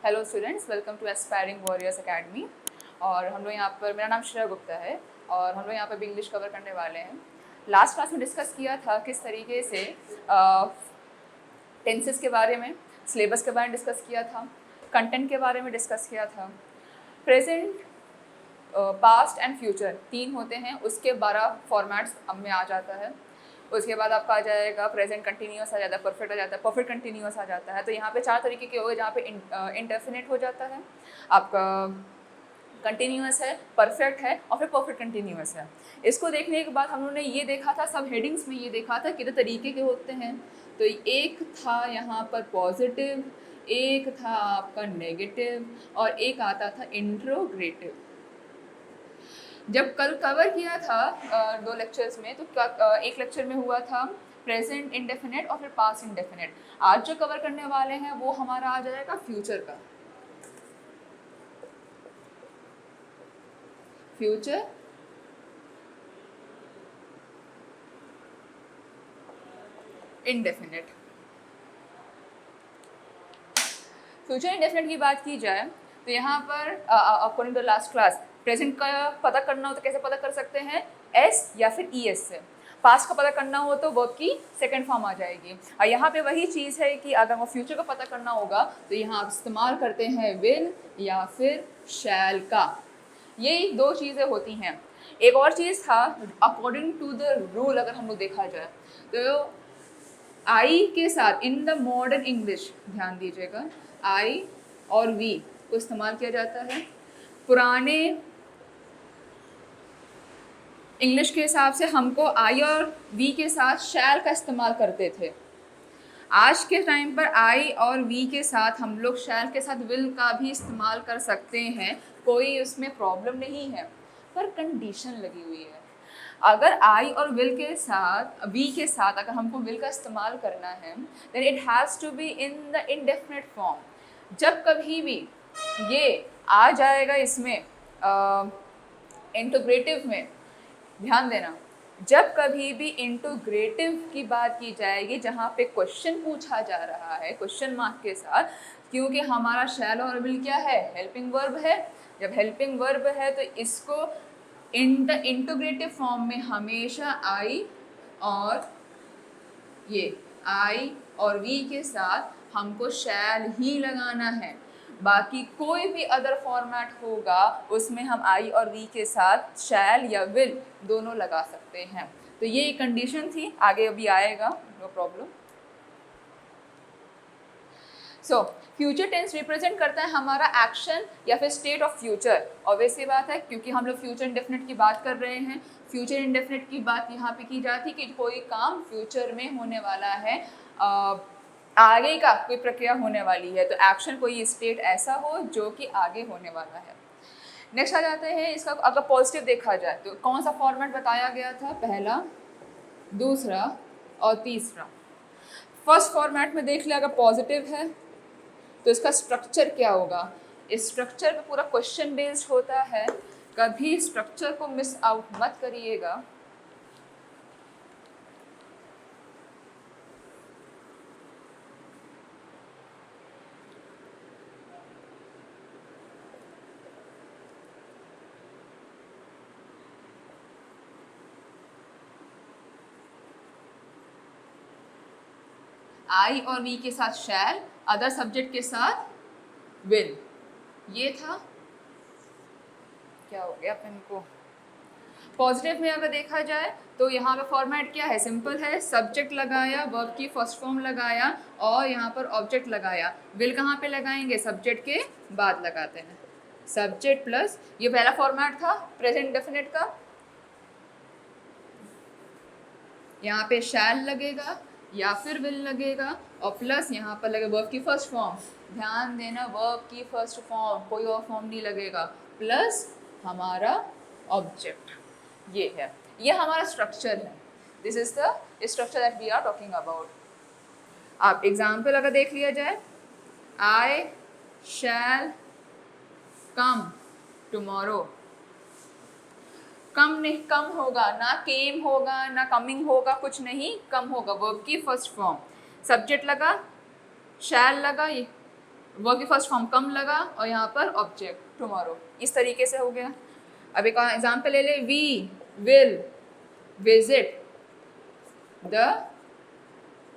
Hello students, welcome to aspiring warriors academy. और हम लोग यहाँ पर, मेरा नाम श्रेया गुप्ता है और हम लोग यहाँ पर भी इंग्लिश कवर करने वाले हैं। लास्ट क्लास में डिस्कस किया था किस तरीके से टेंसेस के बारे में, सिलेबस के बारे में डिस्कस किया था, कंटेंट के बारे में डिस्कस किया था। प्रेजेंट, पास्ट एंड फ्यूचर 3 होते हैं, उसके 12 फॉर्मेट्स अब में आ जाता है। उसके बाद आपका आ जाएगा प्रेजेंट कंटिन्यूअस आ जाता है, परफेक्ट आ जाता है, परफेक्ट कंटिन्यूअस आ जाता है। तो यहाँ पे 4 तरीके के हो गए, जहाँ पे इंडेफिनिट हो जाता है, आपका कंटिन्यूअस है, परफेक्ट है और फिर परफेक्ट कंटिन्यूअस है। इसको देखने के बाद हम लोगों ने ये देखा था, सब हेडिंग्स में ये देखा था कितने तरीके के होते हैं। तो एक था यहाँ पर पॉजिटिव, एक था आपका नेगेटिव और एक आता था इंट्रोग्रेटिव। जब कल कवर किया था 2 लेक्चर्स में, तो एक लेक्चर में हुआ था प्रेजेंट इंडेफिनिट और फिर पास्ट इंडेफिनिट। आज जो कवर करने वाले हैं वो हमारा आ जाएगा फ्यूचर का, फ्यूचर इंडेफिनिट। फ्यूचर इंडेफिनिट की बात की जाए तो यहाँ पर according to last class, present का पता करना हो तो कैसे पता कर सकते हैं, एस या फिर ई एस से। पास्ट का पता करना हो तो वर्ब की सेकंड फॉर्म आ जाएगी। और यहाँ पे वही चीज़ है कि अगर वो फ्यूचर का पता करना होगा तो यहाँ आप इस्तेमाल करते हैं विल या फिर शैल का। यही 2 चीज़ें होती हैं। एक और चीज़ था, अकॉर्डिंग टू द रूल अगर हम लोग देखा जाए तो आई के साथ इन द मॉडर्न इंग्लिश, ध्यान दीजिएगा, आई और वी को इस्तेमाल किया जाता है। पुराने इंग्लिश के हिसाब से हमको आई और वी के साथ शैल का इस्तेमाल करते थे। आज के टाइम पर आई और वी के साथ हम लोग शैल के साथ विल का भी इस्तेमाल कर सकते हैं, कोई उसमें प्रॉब्लम नहीं है, पर कंडीशन लगी हुई है। अगर आई और विल के साथ, वी के साथ अगर हमको विल का इस्तेमाल करना है, then it has to be in the indefinite form. जब कभी भी ये आ जाएगा इसमें इंटीग्रेटिव में, ध्यान देना, जब कभी भी इंटीग्रेटिव की बात की जाएगी जहाँ पे क्वेश्चन पूछा जा रहा है क्वेश्चन मार्क के साथ, क्योंकि हमारा शैल और विल क्या है, हेल्पिंग वर्ब है। जब हेल्पिंग वर्ब है तो इसको इन द इंटीग्रेटिव फॉर्म में हमेशा आई और वी के साथ हमको शैल ही लगाना है। बाकी कोई भी अदर फॉर्मेट होगा उसमें हम आई और वी के साथ शैल या विल दोनों लगा सकते हैं। तो ये एक कंडीशन थी, आगे अभी आएगा, no problem. So future tense represent करता है हमारा एक्शन या फिर स्टेट ऑफ फ्यूचर। ऑब्वियस सी बात है, क्योंकि हम लोग फ्यूचर इंडेफिनिट की बात कर रहे हैं। फ्यूचर इंडेफिनिट की बात यहाँ पे की जाती कि कोई काम फ्यूचर में होने वाला है, आगे का कोई प्रक्रिया होने वाली है, तो एक्शन कोई स्टेट ऐसा हो जो कि आगे होने वाला है। नेक्स्ट आ जाते हैं इसका, अगर पॉजिटिव देखा जाए तो कौन सा फॉर्मेट बताया गया था, पहला, दूसरा और तीसरा। फर्स्ट फॉर्मेट में देख लिया, अगर पॉजिटिव है तो इसका स्ट्रक्चर क्या होगा। इस स्ट्रक्चर पे पूरा क्वेश्चन बेस्ड होता है, कभी स्ट्रक्चर को मिस आउट मत करिएगा। आई और वी के साथ शैल, अदर सब्जेक्ट के साथ विल। ये था, क्या हो गया अपन को। पॉजिटिव में अगर देखा जाए तो यहाँ पे फॉर्मेट क्या है, सिंपल है, सब्जेक्ट लगाया, वर्ब की फर्स्ट फॉर्म लगाया और यहाँ पर ऑब्जेक्ट लगाया। विल कहाँ पे लगाएंगे, सब्जेक्ट के बाद लगाते हैं, सब्जेक्ट प्लस, ये पहला फॉर्मेट था प्रेजेंट डेफिनेट का। यहाँ पे शैल लगेगा या फिर विल लगेगा और प्लस यहाँ पर लगे वर्ब की फर्स्ट फॉर्म। ध्यान देना, वर्ब की फर्स्ट फॉर्म, कोई और फॉर्म नहीं लगेगा, प्लस हमारा ऑब्जेक्ट। ये है, ये हमारा स्ट्रक्चर है। This is the structure that we are talking about. आप एग्जाम्पल अगर देख लिया जाए, आई शैल कम टुमारो। कम नहीं, कम होगा ना, केम होगा ना, कमिंग होगा, कुछ नहीं, कम होगा, वर्ब की फर्स्ट फॉर्म। सब्जेक्ट लगा, शैल लगा, ये वर्ब की फर्स्ट फॉर्म कम लगा और यहाँ पर ऑब्जेक्ट टुमारो, इस तरीके से हो गया। अब एक एग्जाम्पल ले ले, we will visit the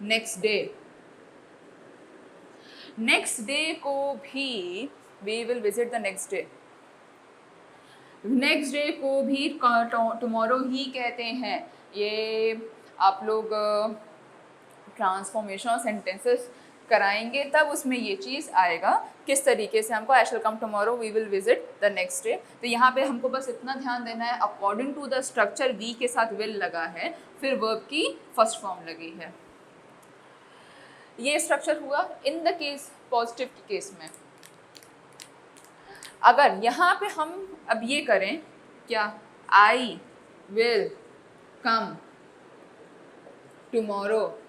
next day. Next day को भी we will visit the next day, next day को भी टुमारो ही कहते हैं। ये आप लोग ट्रांसफॉर्मेशन और सेंटेंसेस कराएंगे तब उसमें ये चीज़ आएगा, किस तरीके से हमको I shall come tomorrow, we will visit the next day. तो यहाँ पे हमको बस इतना ध्यान देना है, according to the structure V के साथ विल लगा है, फिर वर्ब की फर्स्ट फॉर्म लगी है। ये स्ट्रक्चर हुआ इन द केस पॉजिटिव के केस में। अगर यहाँ पे हम अब ये करें क्या, आई विल कम टुमारो,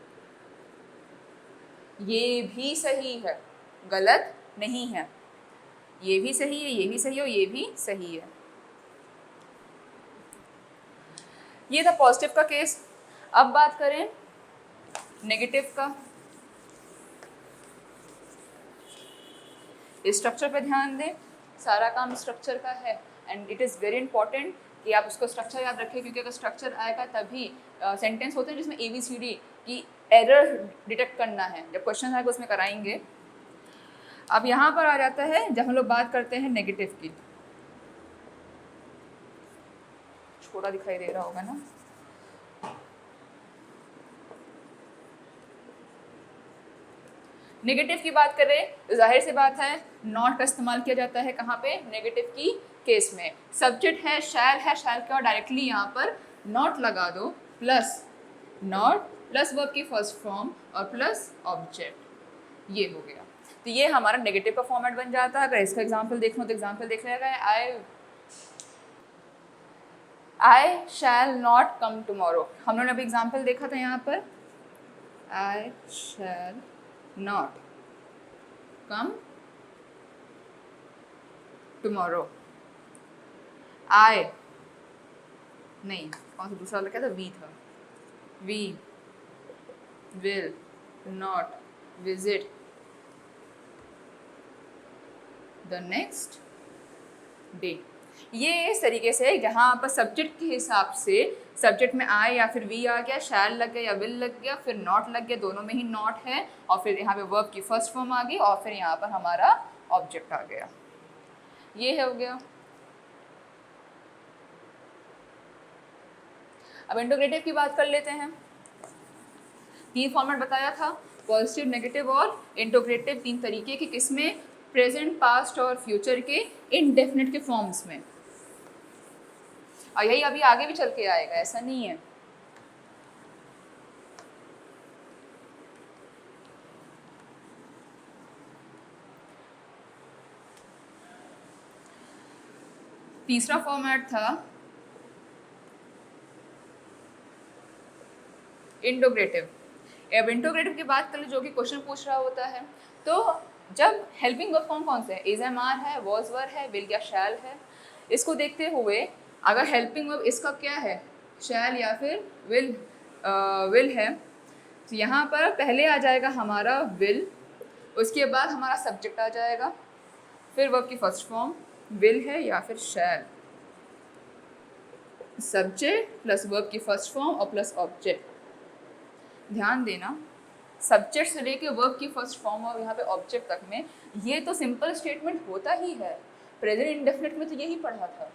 ये भी सही है, गलत नहीं है, ये भी सही है, ये भी सही है और ये भी सही है। ये था पॉजिटिव का केस। अब बात करें नेगेटिव का। इस स्ट्रक्चर पे ध्यान दें, सारा काम स्ट्रक्चर का है and it is very important कि आप उसको स्ट्रक्चर याद रखें, क्योंकि अगर स्ट्रक्चर आएगा तभी सेंटेंस होते हैं जिसमें ABCD की एरर डिटेक्ट करना है, जब क्वेश्चन आएगा उसमें कराएंगे। अब यहाँ पर आ जाता है जब हम लोग बात करते हैं नेगेटिव की, छोटा दिखाई दे रहा होगा ना, नेगेटिव की बात करें तो जाहिर सी बात है नॉट का इस्तेमाल किया जाता है कहाँ पे, नेगेटिव की केस में। सब्जेक्ट है, शैल के और डायरेक्टली यहाँ पर नॉट लगा दो, प्लस नॉट प्लस वर्ब की फर्स्ट फॉर्म और प्लस ऑब्जेक्ट, ये हो गया। तो ये हमारा नेगेटिव का फॉर्मेट बन जाता है। अगर इसका एग्जाम्पल देखना तो एग्जाम्पल देख लेगा, आई शैल नॉट कम टुमारो। हम लोगों ने अभी एग्जाम्पल देखा था यहाँ पर, आई शैल नॉट कम टुमारो। आई नहीं, कौन सा दूसरा वाला क्या था, वी था, we will not visit the next day. ये इस तरीके से जहाँ पर सब्जेक्ट के हिसाब से सब्जेक्ट में आई या फिर वी आ गया, शैल लग गया या विल लग गया, फिर नॉट लग गया, दोनों में ही नॉट है, और फिर यहाँ पे वर्ब की फर्स्ट फॉर्म आ गई और फिर यहाँ पर हमारा ऑब्जेक्ट आ गया। ये हो गया। अब इंटीग्रेटिव की बात कर लेते हैं। 3 फॉर्मेट बताया था, पॉजिटिव, नेगेटिव और इंटीग्रेटिव, 3 तरीके के, किसमें, प्रेजेंट, पास्ट और फ्यूचर के इनडेफिनिट के फॉर्म्स में। और यही अभी आगे भी चल के आएगा, ऐसा नहीं है। तीसरा फॉर्मेट था इंटीग्रेटिव। अब इंटीग्रेटिव की बात करें, जो कि क्वेश्चन पूछ रहा होता है, तो जब हेल्पिंग वर्ब कौन कौन से है, इज एम आर है, वॉज वर है, विल या शैल है, इसको देखते हुए अगर हेल्पिंग वर्ब इसका क्या है, शैल या फिर विल है, तो यहाँ पर पहले आ जाएगा हमारा विल, उसके बाद हमारा सब्जेक्ट आ जाएगा, फिर वर्ब की फर्स्ट फॉर्म विल है या फिर शैल, सब्जेक्ट प्लस वर्ब की फर्स्ट फॉर्म और प्लस ऑब्जेक्ट। ध्यान देना, सब्जेक्ट से लेके वर्ब की फर्स्ट फॉर्म और यहाँ पे ऑब्जेक्ट तक में ये तो सिंपल स्टेटमेंट होता ही है। प्रेजेंट इंडेफिनिट में तो यही पढ़ा था।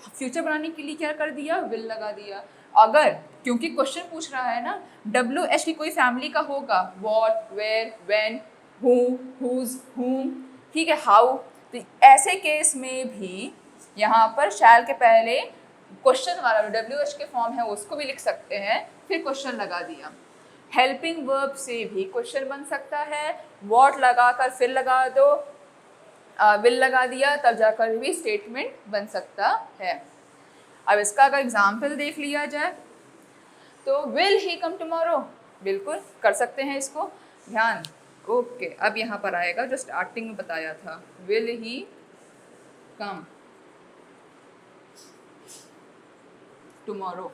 फ्यूचर बनाने के लिए क्या कर दिया, विल लगा दिया। अगर क्योंकि क्वेश्चन पूछ रहा है ना, WH की कोई फैमिली का होगा, what, where, when, who, whose, whom, ठीक है, हाउ, तो ऐसे केस में भी यहाँ पर शैल के पहले क्वेश्चन वाला WH के फॉर्म है उसको भी लिख सकते हैं, फिर क्वेश्चन लगा दिया। हेल्पिंग वर्ब से भी क्वेश्चन बन सकता है, वॉट लगाकर फिर लगा दो, विल लगा दिया, तब जाकर भी स्टेटमेंट बन सकता है। अब इसका अगर एग्जाम्पल देख लिया जाए तो विल ही कम टुमारो, बिल्कुल कर सकते हैं इसको, ध्यान। ओके, अब यहाँ पर आएगा जो स्टार्टिंग में बताया था, will he come tomorrow.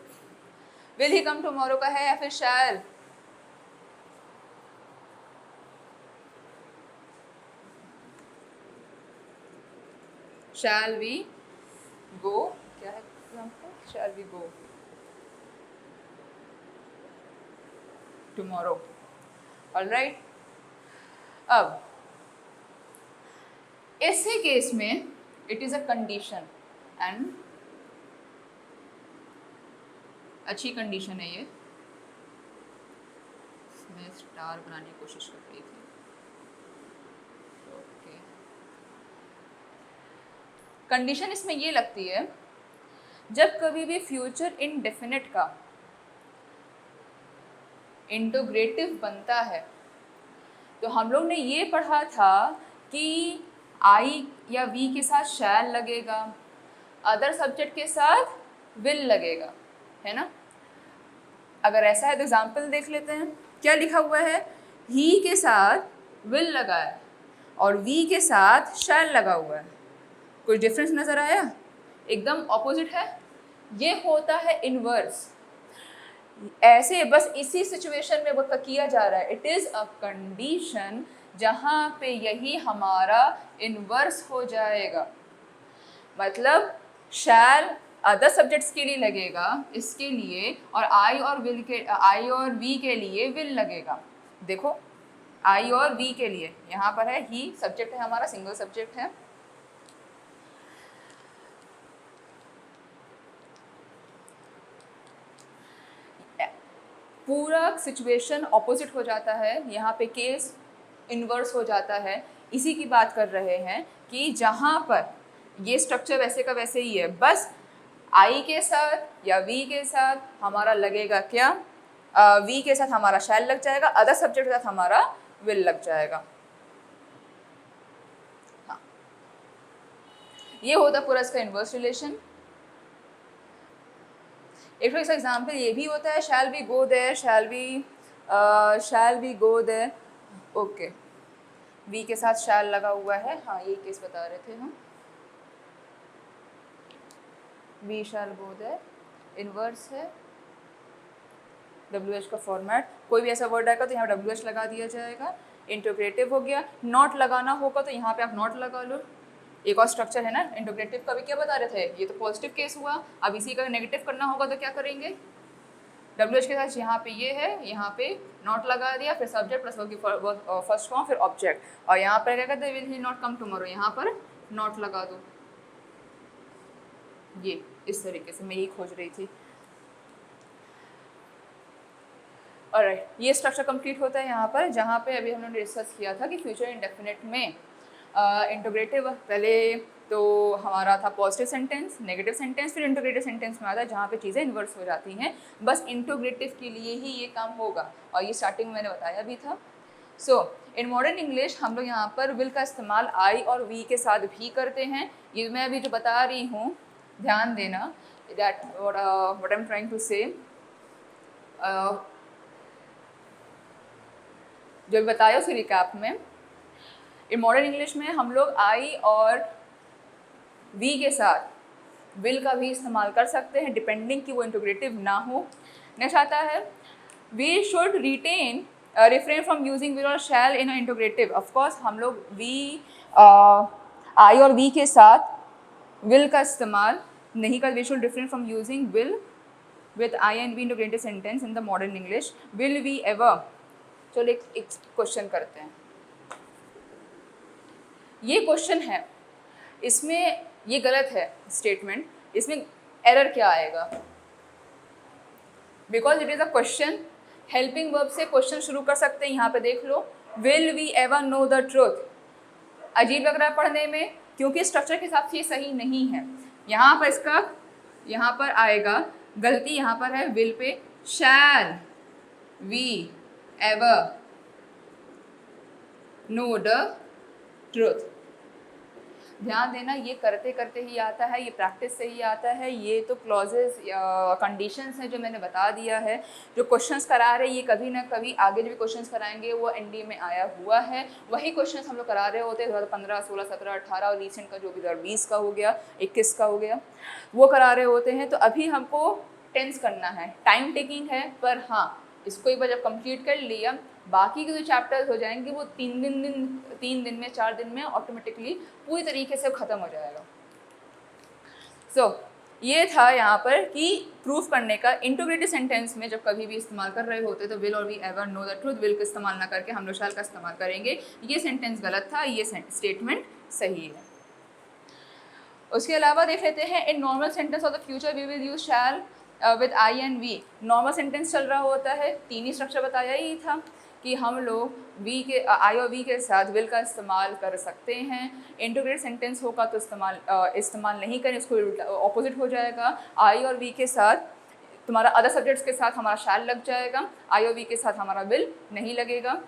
Will he come tomorrow का है या फिर शैल, शैल वी गो, क्या है example, shall we go tomorrow. Alright, अब ऐसे केस में it is a condition and अच्छी कंडीशन है ये, मैं स्टार बनाने की कोशिश कर रही थी। ओके, कंडीशन इसमें ये लगती है जब कभी भी फ्यूचर इनडेफिनिट का इंटीग्रेटिव बनता है, तो हम लोग ने ये पढ़ा था कि आई या वी के साथ शैल लगेगा, अदर सब्जेक्ट के साथ विल लगेगा, है ना। अगर ऐसा है तो एग्जाम्पल देख लेते हैं। क्या लिखा हुआ है, ही के साथ विल लगा है और वी के साथ शैल लगा हुआ है। कोई डिफरेंस नज़र आया? एकदम ऑपोजिट है। ये होता है इनवर्स। ऐसे बस इसी सिचुएशन में वर्क किया जा रहा है। इट इज़ अ कंडीशन जहाँ पे यही हमारा इनवर्स हो जाएगा। मतलब शैल अदर सब्जेक्ट्स के लिए लगेगा इसके लिए, और आई और वी के लिए विल लगेगा। देखो, आई और वी के लिए यहाँ पर है ही सब्जेक्ट है हमारा, सिंगल सब्जेक्ट है। पूरा सिचुएशन ऑपोजिट हो जाता है, यहाँ पे केस इनवर्स हो जाता है। इसी की बात कर रहे हैं कि जहाँ पर ये स्ट्रक्चर वैसे का वैसे ही है, बस आई के साथ या वी के साथ हमारा लगेगा क्या, वी के साथ हमारा शैल लग जाएगा, अदर सब्जेक्ट के साथ हमारा विल लग जाएगा। हाँ, ये होता पूरा इसका इनवर्स रिलेशन। एक तो इसका एग्जाम्पल ये भी होता है, shall we go there, shall we go there. Okay, we के साथ शैल लगा हुआ है, हाँ यही केस बता रहे थे हम। We shall go there, inverse है, WH का फॉर्मेट। कोई भी ऐसा वर्ड आएगा तो यहाँ WH लगा दिया जाएगा। इंटीग्रेटिव हो गया। नॉट लगाना होगा तो यहाँ पे आप नॉट लगा लो। एक और स्ट्रक्चर है ना इंटीग्रेटिव का भी, क्या बता रहे थे, ये तो पॉजिटिव केस हुआ। अब इसी का नेगेटिव करना होगा तो क्या करेंगे, WH के साथ यहाँ पे ये है, यहाँ पे नॉट लगा दिया, फिर सब्जेक्ट प्लस वर्ब की फर्स्ट फॉर्म, फिर ऑब्जेक्ट, और यहाँ पर क्या कहते हैं, will he not come tomorrow, यहाँ पर नॉट लगा दो। ये इस तरीके से मैं यही खोज रही थी। ऑलराइट, ये स्ट्रक्चर कंप्लीट होता है यहाँ पर, जहाँ पे अभी हमने डिस्कस किया था कि फ्यूचर इंडेफिनिट में इंटीग्रेटिव पहले तो हमारा था पॉजिटिव सेंटेंस, नेगेटिव सेंटेंस, फिर इंटीग्रेटिव सेंटेंस में आता है जहाँ पे चीज़ें इन्वर्स हो जाती हैं। बस इंटीग्रेटिव के लिए ही ये काम होगा, और ये स्टार्टिंग में मैंने बताया भी था। सो इन मॉडर्न इंग्लिश हम लोग यहाँ पर विल का इस्तेमाल आई और वी के साथ भी करते हैं। ये मैं अभी जो बता रही हूँ ध्यान देना, that what I am trying to say, जो बताया उसी रिकैप में। इन मॉडर्न इंग्लिश में हम लोग आई और वी के साथ विल का भी इस्तेमाल कर सकते हैं, डिपेंडिंग कि वो इंटीग्रेटिव ना हो। नेक्स्ट आता है, we should refrain from using will और शैल इन इंटीग्रेटिव। ऑफकोर्स हम लोग आई और वी के साथ विल का इस्तेमाल नहीं कर, we should refrain from using will with I and we integrative sentence in the modern English. Will we ever, चलो एक क्वेश्चन करते हैं। ये क्वेश्चन है, इसमें ये गलत है स्टेटमेंट, इसमें एरर क्या आएगा, because it is a question. Helping verb से क्वेश्चन शुरू कर सकते हैं। यहाँ पे देख लो, will we ever know the truth. अजीब लग रहा है पढ़ने में, क्योंकि स्ट्रक्चर के हिसाब से ये सही नहीं है। यहाँ पर इसका यहाँ पर आएगा गलती, यहाँ पर है विल पे, shall we ever know the truth. ध्यान देना, ये करते करते ही आता है, ये प्रैक्टिस से ही आता है। ये तो क्लॉजेस कंडीशंस हैं जो मैंने बता दिया है। जो क्वेश्चंस करा रहे हैं ये कभी ना कभी आगे जो भी क्वेश्चंस कराएंगे वो एनडी में आया हुआ है। वही क्वेश्चंस हम लोग करा रहे होते हैं 2015, 16, 17, 18 और रिसेंट का जो भी 2020 का हो गया, 21 का हो गया, वो करा रहे होते हैं। तो अभी हमको टेंस करना है, टाइम टेकिंग है, पर हाँ इसको एक बार जब कंप्लीट कर लिया, बाकी के जो चैप्टर्स हो जाएंगे वो 3 दिन में 4 दिन में ऑटोमेटिकली पूरी तरीके से ख़त्म हो जाएगा। ये था यहाँ पर कि प्रूफ करने का इंटीग्रेटिव सेंटेंस में जब कभी भी इस्तेमाल कर रहे होते तो विल और we ever know the truth, will का इस्तेमाल ना करके हम लोग शैल का इस्तेमाल करेंगे। ये सेंटेंस गलत था, ये स्टेटमेंट सही है। उसके अलावा देख लेते हैं in normal sentence of the future we will use shall with I and we. Normal sentence चल रहा होता है, तीन ही स्ट्रक्चर बताया ही था कि हम लोग वी के आई और वी के साथ विल का इस्तेमाल कर सकते हैं। इंटीग्रेट सेंटेंस होगा तो इस्तेमाल नहीं करें, उसको ऑपोजिट हो जाएगा। आई और वी के साथ तुम्हारा अदर सब्जेक्ट्स के साथ हमारा शैल लग जाएगा, आई और वी के साथ हमारा विल नहीं लगेगा,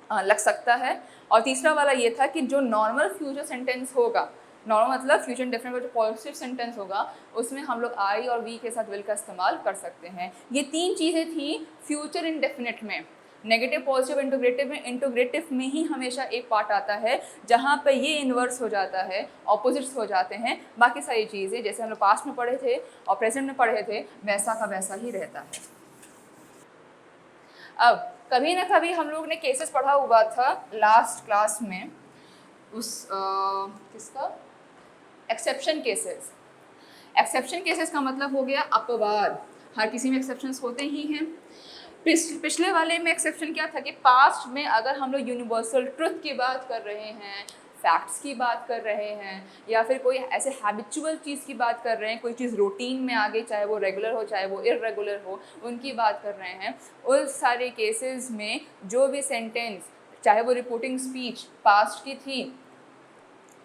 लग सकता है। और तीसरा वाला ये था कि जो नॉर्मल फ्यूचर सेंटेंस होगा, नॉर्मल मतलब फ्यूचर इंडेफिनिट जो पॉजिटिव सेंटेंस होगा, उसमें हम लोग आई और वी के साथ विल का इस्तेमाल कर सकते हैं। ये तीन चीज़ें थी फ्यूचर इंडेफिनिट में। नेगेटिव, पॉजिटिव, इंटीग्रेटिव में, इंटीग्रेटिव में ही हमेशा एक पार्ट आता है जहाँ पे ये इन्वर्स हो जाता है, ऑपोजिट्स हो जाते हैं। बाकी सारी चीज़ें जैसे हम लोग पास्ट में पढ़े थे और प्रेजेंट में पढ़े थे वैसा का वैसा ही रहता है। अब कभी ना कभी हम लोग ने केसेस पढ़ा हुआ था लास्ट क्लास में, उस किसका, एक्सेप्शन केसेस। एक्सेप्शन केसेस का मतलब हो गया अपवाद। हर किसी में एक्सेप्शंस होते ही हैं। पिछले वाले में एक्सेप्शन क्या था कि पास्ट में अगर हम लोग यूनिवर्सल ट्रुथ की बात कर रहे हैं, फैक्ट्स की बात कर रहे हैं, या फिर कोई ऐसे हैबिचुअल चीज़ की बात कर रहे हैं, कोई चीज़ रूटीन में आ गई, चाहे वो रेगुलर हो चाहे वो इरेगुलर हो, उनकी बात कर रहे हैं, उस सारे केसेस में जो भी सेंटेंस, चाहे वो रिपोर्टिंग स्पीच पास्ट की थी,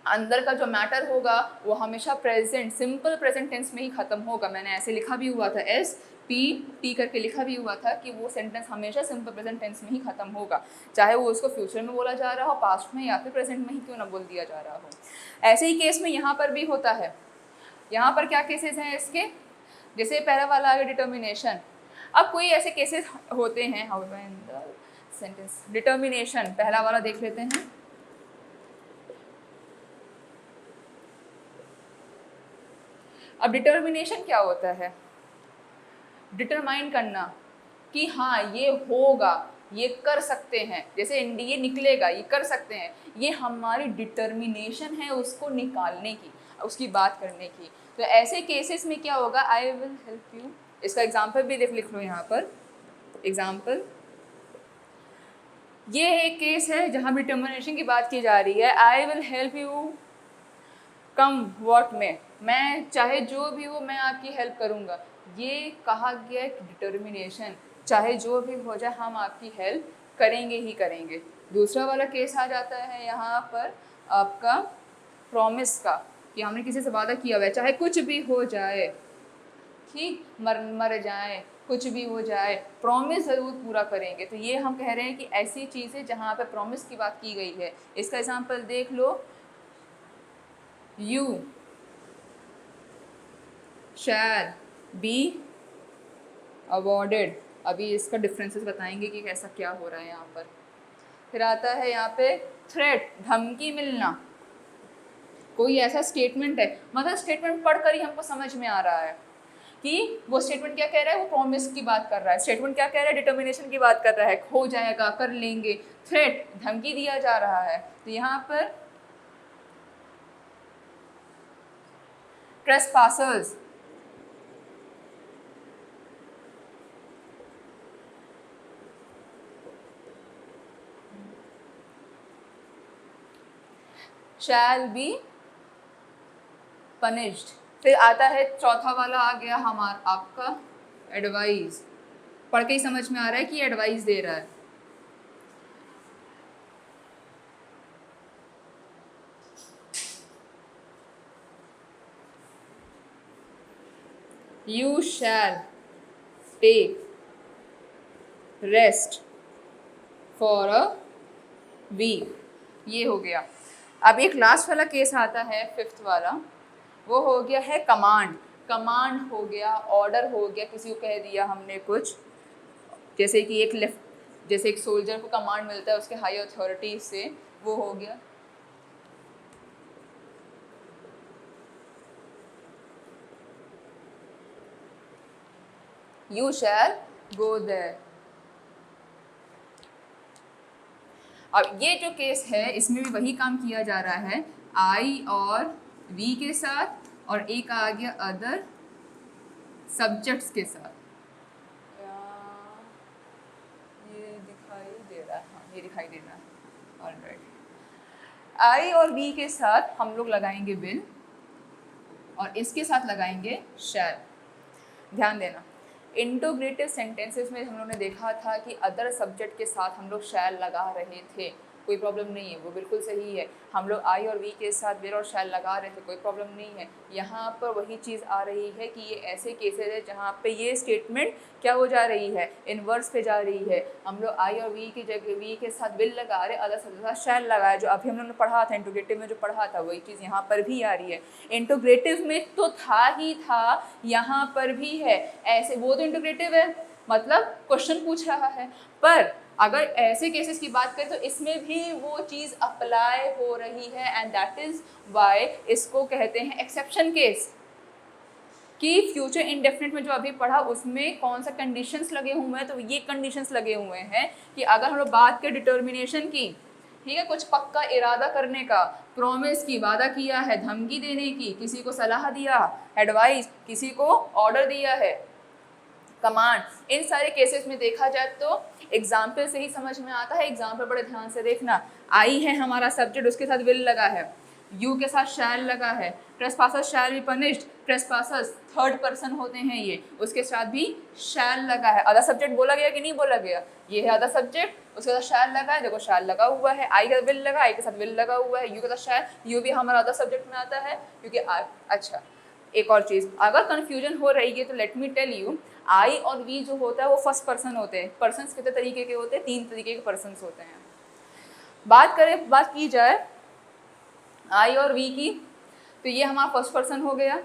अंदर का जो मैटर होगा वो हमेशा प्रेजेंट, सिंपल प्रेजेंट टेंस में ही ख़त्म होगा। मैंने ऐसे लिखा भी हुआ था, SPT करके लिखा भी हुआ था कि वो सेंटेंस हमेशा सिंपल प्रेजेंट टेंस में ही ख़त्म होगा, चाहे वो उसको फ्यूचर में बोला जा रहा हो, पास्ट में, या फिर प्रेजेंट में ही क्यों ना बोल दिया जा रहा हो। ऐसे ही केस में यहाँ पर भी होता है। यहाँ पर क्या केसेस हैं इसके, जैसे पहला वाला आ गया डिटर्मिनेशन। अब कोई ऐसे केसेस होते हैं, how in the sentence determination, पहला वाला देख लेते हैं। अब डिटर्मिनेशन क्या होता है, डिटरमाइन करना कि हाँ ये होगा, ये कर सकते हैं, जैसे ये निकलेगा, ये कर सकते हैं, ये हमारी डिटर्मिनेशन है उसको निकालने की, उसकी बात करने की। तो ऐसे केसेस में क्या होगा, आई विल हेल्प यू, इसका एग्जाम्पल भी लिख लो यहाँ पर। एग्जाम्पल, ये एक केस है जहाँ डिटर्मिनेशन की बात की जा रही है। I will help you come what में, मैं चाहे जो भी हो मैं आपकी हेल्प करूँगा। ये कहा गया है डिटर्मिनेशन, चाहे जो भी हो जाए हम आपकी हेल्प करेंगे ही करेंगे। दूसरा वाला केस आ जाता है यहाँ पर आपका प्रॉमिस का, कि हमने किसी से वादा किया हुआ है, चाहे कुछ भी हो जाए, ठीक, मर जाए, कुछ भी हो जाए, प्रॉमिस ज़रूर पूरा करेंगे। तो ये हम कह रहे हैं कि ऐसी चीज़ है जहाँ पे प्रॉमिस की बात की गई है। इसका एग्जाम्पल देख लो, You shall be awarded। अभी इसका डिफरेंसेस बताएंगे कि कैसा क्या हो रहा है यहाँ पर। फिर आता है यहाँ पे थ्रेट, धमकी मिलना। कोई ऐसा स्टेटमेंट है, मतलब स्टेटमेंट पढ़कर ही हमको समझ में आ रहा है कि वो स्टेटमेंट क्या कह रहा है, वो प्रॉमिस की बात कर रहा है। स्टेटमेंट क्या कह रहा है, डिटर्मिनेशन की बात कर रहा है, हो जाएगा, कर लेंगे। थ्रेट, धमकी दिया जा रहा है। तो यहाँ पर trespassers, shall be punished। फिर आता है चौथा वाला आ गया हमारा आपका एडवाइस। पढ़ के ही समझ में आ रहा है कि एडवाइस दे रहा है। You shall take rest for a week। ये हो गया। अब एक लास्ट वाला केस आता है, फिफ्थ वाला, वो हो गया है कमांड। कमांड हो गया, ऑर्डर हो गया, किसी को कह दिया हमने कुछ, जैसे कि जैसे एक सोल्जर को कमांड मिलता है उसके हाई अथॉरिटी से, वो हो गया। You shall go there। अब ये जो केस है इसमें भी वही काम किया जा रहा है, आई और वी के साथ और एक आ गया अदर सब्जेक्ट्स के साथ। ये दिखाई दे रहा है, हाँ ये दिखाई दे रहा है। ऑलराइट, आई और वी के साथ हम लोग लगाएंगे विल और इसके साथ लगाएंगे शैल। ध्यान देना, इंटोग्रेटिव सेंटेंसेस में हम लोग ने देखा था कि अदर सब्जेक्ट के साथ हम लोग शैल लगा रहे थे, कोई प्रॉब्लम नहीं है, वो बिल्कुल सही है। हम लोग आई और वी के साथ विल और शैल लगा रहे थे, कोई प्रॉब्लम नहीं है। यहाँ पर वही चीज़ आ रही है कि ये ऐसे केसेस है जहाँ पे ये स्टेटमेंट क्या हो जा रही है, इनवर्स पे जा रही है। हम लोग आई और वी की जगह वी के साथ विल लगा रहे, अदर सब्जेक्ट के साथ शैल लगाया, जो अभी हम लोगों ने पढ़ा था इंटोग्रेटिव में, जो पढ़ा था वही चीज़ यहाँ पर भी आ रही है। इंटोग्रेटिव में तो था ही था, यहाँ पर भी है। ऐसे वो तो इंटोग्रेटिव है, मतलब क्वेश्चन पूछ रहा है, पर अगर ऐसे केसेस की बात करें तो इसमें भी वो चीज़ अप्लाई हो रही है, एंड दैट इज़ वाई इसको कहते हैं एक्सेप्शन केस। कि फ्यूचर इंडेफिनिट में जो अभी पढ़ा उसमें कौन सा कंडीशंस लगे हुए हैं, तो ये कंडीशंस लगे हुए हैं कि अगर हम लोग बात करें डिटर्मिनेशन की, ठीक है, कुछ पक्का इरादा करने का, प्रॉमिस की, वादा किया है, धमकी देने की, किसी को सलाह दिया, एडवाइस, किसी को ऑर्डर दिया है, कमांड, इन सारे केसेस में देखा जाए तो एग्जाम्पल से ही समझ में आता है। एग्जाम्पल बड़े ध्यान से देखना, आई है हमारा सब्जेक्ट, उसके साथ विल लगा है, यू के साथ शैल लगा है, trespassers shall be punished, trespassers third person होते हैं ये, उसके साथ भी शैल लगा है। अदर सब्जेक्ट बोला गया कि नहीं बोला गया, ये है अदर सब्जेक्ट, उसके साथ शैल लगा है, देखो शैल लगा हुआ है। आई का विल लगा, आई के साथ विल लगा हुआ है, यू के साथ शैल, यू भी हमारा अदर सब्जेक्ट में आता है क्योंकि अच्छा एक और चीज़, अगर कन्फ्यूजन हो रही है तो लेट मी टेल यू, आई और वी जो होता है वो फर्स्ट पर्सन होते हैं। पर्सन्स कितने तरीके के होते हैं, 3 तरीके के पर्सन्स होते हैं। बात की जाए आई और वी की, तो ये हमारा फर्स्ट पर्सन हो गया,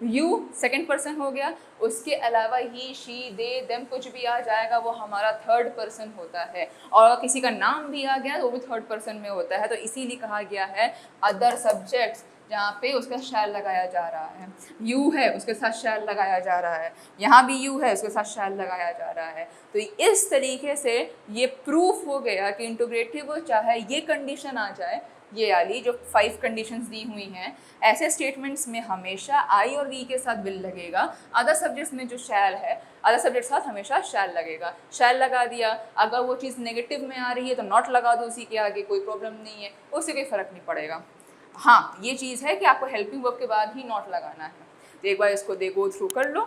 यू सेकंड पर्सन हो गया, उसके अलावा ही, शी, दे, देम कुछ भी आ जाएगा वो हमारा थर्ड पर्सन होता है, और किसी का नाम भी आ गया तो वो भी थर्ड पर्सन में होता है। तो इसीलिए कहा गया है अदर सब्जेक्ट्स, जहाँ पे उसका शैल लगाया जा रहा है। यू है, उसके साथ शैल लगाया जा रहा है, यहाँ भी यू है, उसके साथ शैल लगाया जा रहा है। तो इस तरीके से ये प्रूफ हो गया कि इंटीग्रेटिव हो, चाहे ये कंडीशन आ जाए, ये वाली जो 5 कंडीशंस दी हुई हैं, ऐसे स्टेटमेंट्स में हमेशा आई और वी के साथ विल लगेगा। अदर सब्जेक्ट्स में जो शैल है, अदर सब्जेक्ट साथ हमेशा शैल लगेगा। शैल लगा दिया, अगर वो चीज़ नेगेटिव में आ रही है तो नॉट लगा दो उसी के आगे, कोई प्रॉब्लम नहीं है, उससे कोई फ़र्क नहीं पड़ेगा। हाँ, ये चीज़ है कि आपको हेल्पिंग वर्ब के बाद ही नॉट लगाना है। तो एक बार इसको गो थ्रू कर लो।